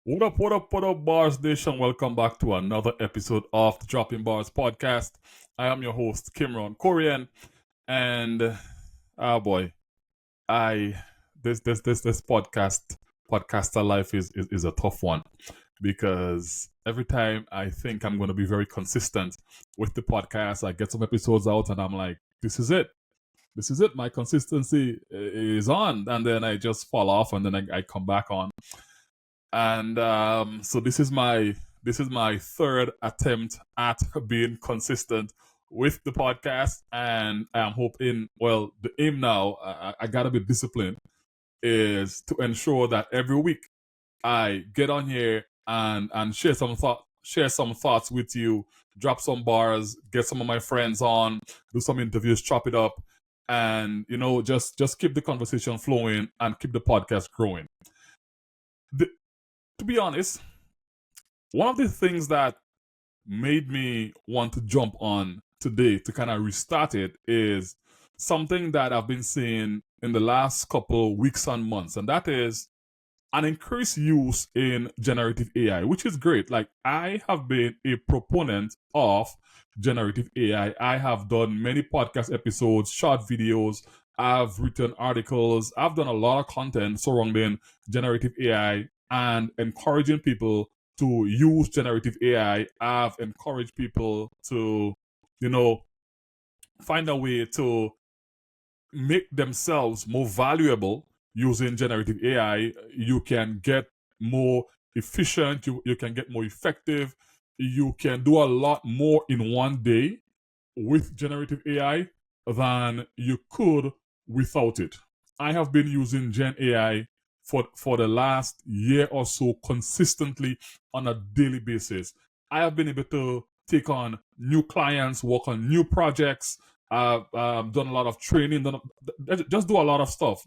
What up, Bars Nation? Welcome back to another episode of the Dropping Bars podcast. I am your host, Kimron Corion, and boy, I this podcaster life is a tough one because every time I think I'm going to be very consistent with the podcast, I get some episodes out and I'm like, this is it. This is it. My consistency is on, and then I just fall off, and then I come back on. And so this is my third attempt at being consistent with the podcast, and I'm hoping. Well, the aim now, I gotta be disciplined, is to ensure that every week I get on here and share some thoughts with you, drop some bars, get some of my friends on, do some interviews, chop it up, and just keep the conversation flowing and keep the podcast growing. The, to be honest, one of the things that made me want to jump on today to kind of restart it is something that I've been seeing in the last couple weeks and months, and that is an increased use in generative AI, which is great. Like, I have been a proponent of generative AI. I have done many podcast episodes, short videos, I've written articles, I've done a lot of content surrounding generative AI and encouraging people to use generative AI. I've encouraged people to, you know, find a way to make themselves more valuable using generative AI. You can get more efficient, you can get more effective, you can do a lot more in one day with generative AI than you could without it. I have been using Gen AI for the last year or so consistently on a daily basis. I have been able to take on new clients, work on new projects. I've done a lot of training, just do a lot of stuff.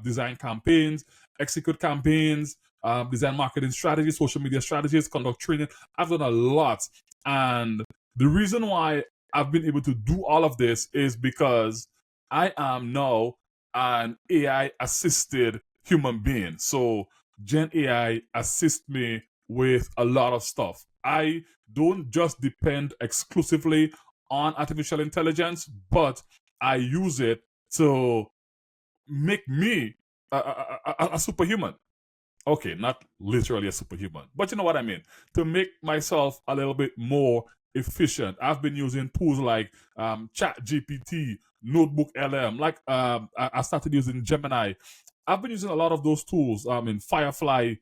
Design campaigns, execute campaigns, design marketing strategies, social media strategies, conduct training. I've done a lot. And the reason why I've been able to do all of this is because I am now an AI assisted human being. So Gen AI assists me with a lot of stuff. I don't just depend exclusively on artificial intelligence, but I use it to make me a superhuman. Okay, not literally a superhuman, but you know what I mean. To make myself a little bit more efficient, I've been using tools like Chat GPT, Notebook LM. Like I started using Gemini. I've been using a lot of those tools. In Firefly,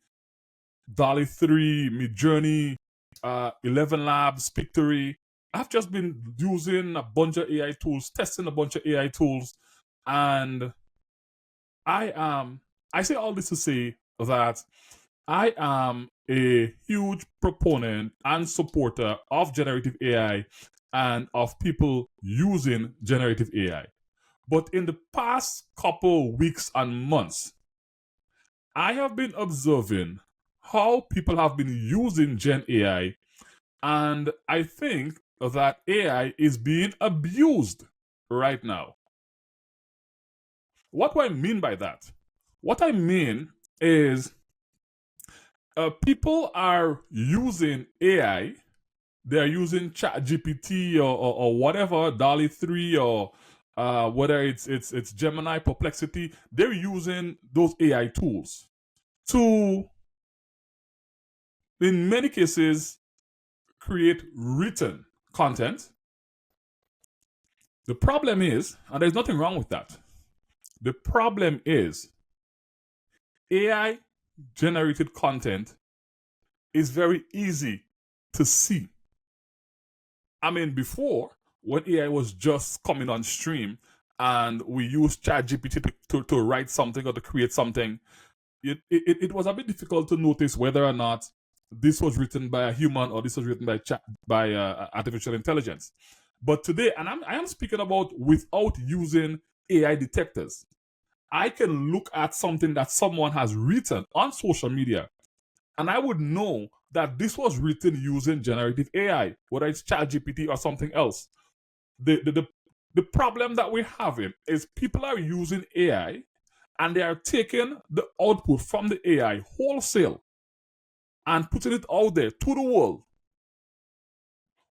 Dolly 3, Midjourney, 11 Labs, Pictory. I've just been using a bunch of AI tools, testing a bunch of AI tools, and I say all this to say that I am a huge proponent and supporter of generative AI and of people using generative AI. But in the past couple weeks and months, I have been observing how people have been using Gen AI, and I think that AI is being abused right now. What do I mean by that? What I mean is people are using AI, they're using ChatGPT or whatever, Dolly 3 or whether it's Gemini, Perplexity, they're using those AI tools to, in many cases, create written content. The problem is, and there's nothing wrong with that, the problem is AI generated content is very easy to see. I mean, before, when AI was just coming on stream and we used ChatGPT to write something or to create something, it was a bit difficult to notice whether or not this was written by a human or this was written by artificial intelligence. But today, and I am speaking about without using AI detectors. I can look at something that someone has written on social media, and I would know that this was written using generative AI, whether it's ChatGPT or something else. The problem that we're having is people are using AI and they are taking the output from the AI wholesale and putting it out there to the world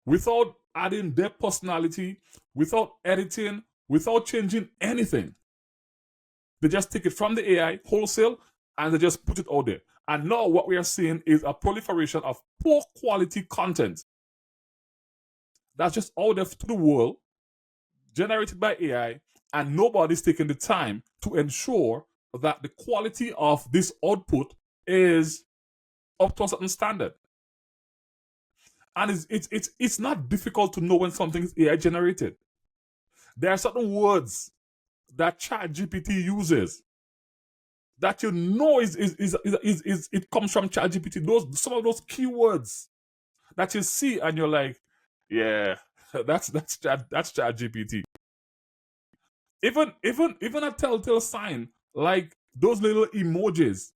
without adding their personality, without editing, without changing anything. They just take it from the AI wholesale and they just put it out there. And now what we are seeing is a proliferation of poor quality content that's just out there to the world, generated by AI, and nobody's taking the time to ensure that the quality of this output is up to a certain standard. And it's not difficult to know when something is AI generated. There are certain words that ChatGPT uses that you know is it comes from ChatGPT. Some of those keywords that you see and you're like, yeah, that's ChatGPT. Even a telltale sign like those little emojis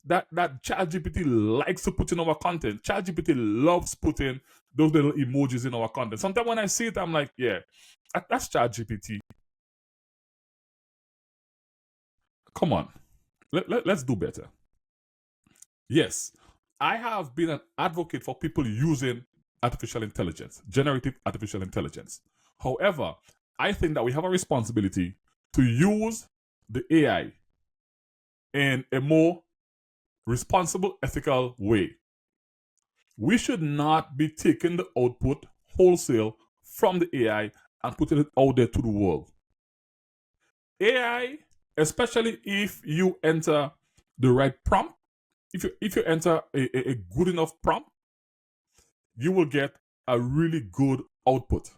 that ChatGPT likes to put in our content. ChatGPT loves putting those little emojis in our content. Sometimes when I see it, I'm like, yeah, that's ChatGPT. Come on, let's do better. Yes, I have been an advocate for people using artificial intelligence, generative artificial intelligence. However, I think that we have a responsibility to use the AI in a more responsible, ethical way. We should not be taking the output wholesale from the AI and putting it out there to the world. AI, especially if you enter the right prompt, if you enter a good enough prompt, you will get a really good output.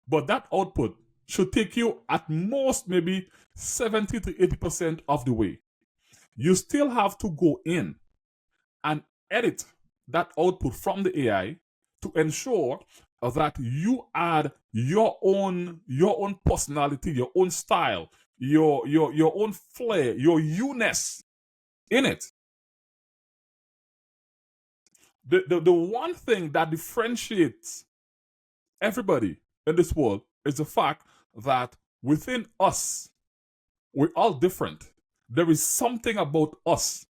But that output should take you at most maybe 70 to 80% of the way. You still have to go in and edit that output from the AI to ensure that you add your own personality, your own style, your own flair, your you-ness in it. The one thing that differentiates everybody in this world is the fact that within us, we're all different. There is something about us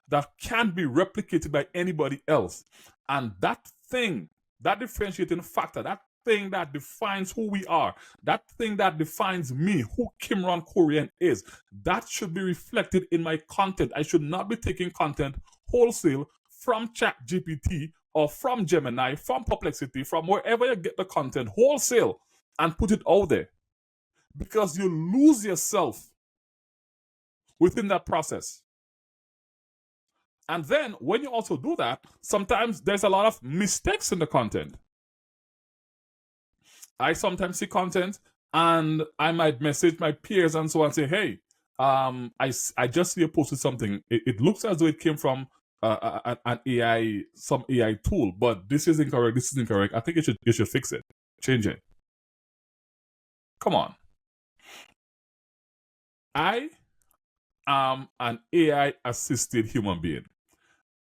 that can't be replicated by anybody else. And that thing, that differentiating factor, that thing that defines who we are, that thing that defines me, who Kimron Corion is, that should be reflected in my content. I should not be taking content wholesale from ChatGPT or from Gemini, from Perplexity, from wherever you get the content wholesale and put it out there. Because you lose yourself within that process. And then when you also do that, sometimes there's a lot of mistakes in the content. I sometimes see content and I might message my peers and so on and say, hey, I just see you posted something. It looks as though it came from an AI, some AI tool, but this is incorrect. This is incorrect. I think you should fix it, change it. Come on. I am an AI assisted human being.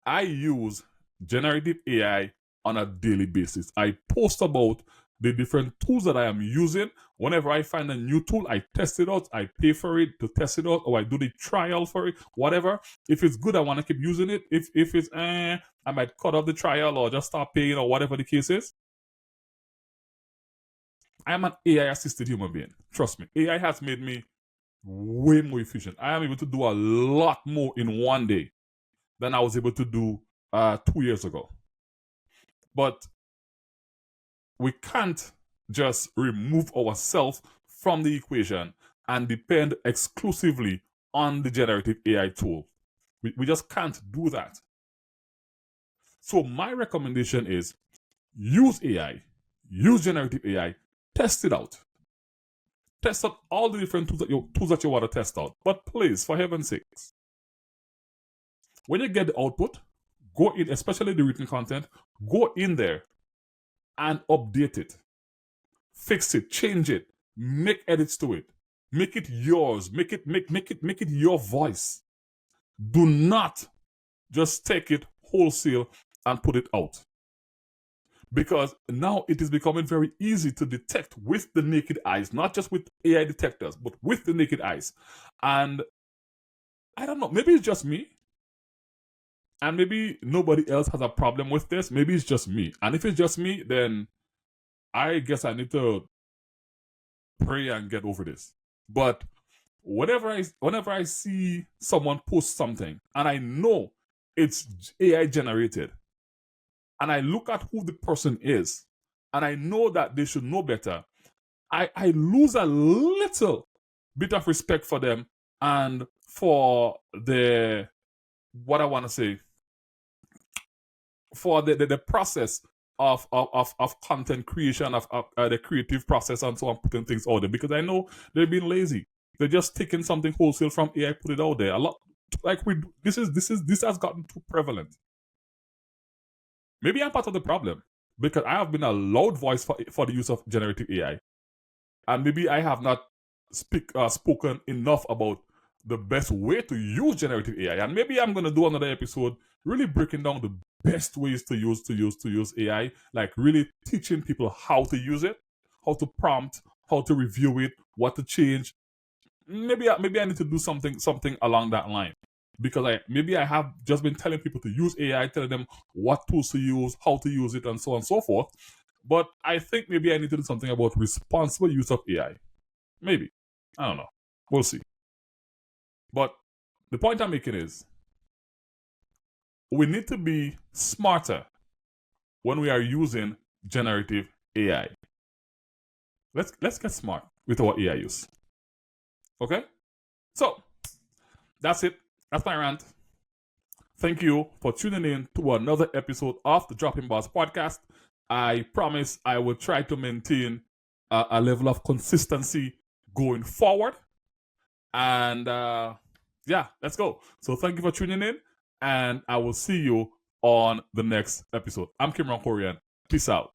I use generative AI on a daily basis. I post about the different tools that I am using. Whenever I find a new tool, I test it out. I pay for it to test it out, or I do the trial for it, whatever. If it's good, I want to keep using it. If it's I might cut off the trial or just start paying or whatever the case is. I am an AI assisted human being. Trust me. AI has made me way more efficient. I am able to do a lot more in one day than I was able to do 2 years ago. But we can't just remove ourselves from the equation and depend exclusively on the generative AI tool. We just can't do that. So my recommendation is use AI, use generative AI, test it out. Test out all the different tools that you want to test out. But please, for heaven's sakes, when you get the output, go in, especially the written content, go in there and update it. Fix it, change it, make edits to it. Make it yours. Make it your voice. Do not just take it wholesale and put it out. Because now it is becoming very easy to detect with the naked eyes, not just with AI detectors, but with the naked eyes. And I don't know, maybe it's just me. And maybe nobody else has a problem with this. Maybe it's just me. And if it's just me, then I guess I need to pray and get over this. But whenever I see someone post something and I know it's AI generated, and I look at who the person is, and I know that they should know better, I lose a little bit of respect for them and for the what I want to say, for the process of content creation, of the creative process, and so on, putting things out there, because I know they're being lazy. They're just taking something wholesale from AI, put it out there. A lot like this has gotten too prevalent. Maybe I'm part of the problem because I have been a loud voice for the use of generative AI, and maybe I have not spoken enough about the best way to use generative AI. And maybe I'm gonna do another episode really breaking down the best ways to use AI, like really teaching people how to use it, how to prompt, how to review it, what to change. Maybe I need to do something along that line, because I have just been telling people to use AI, telling them what tools to use, how to use it, and so on and so forth. But I think maybe I need to do something about responsible use of AI. Maybe. I don't know. We'll see. But the point I'm making is we need to be smarter when we are using generative AI. Let's get smart with our AI use. Okay? So that's it. That's my rant. Thank you for tuning in to another episode of the Dropping Bars podcast. I promise I will try to maintain a level of consistency going forward. And yeah, let's go. So thank you for tuning in, and I will see you on the next episode. I'm Kimron Corion. Peace out.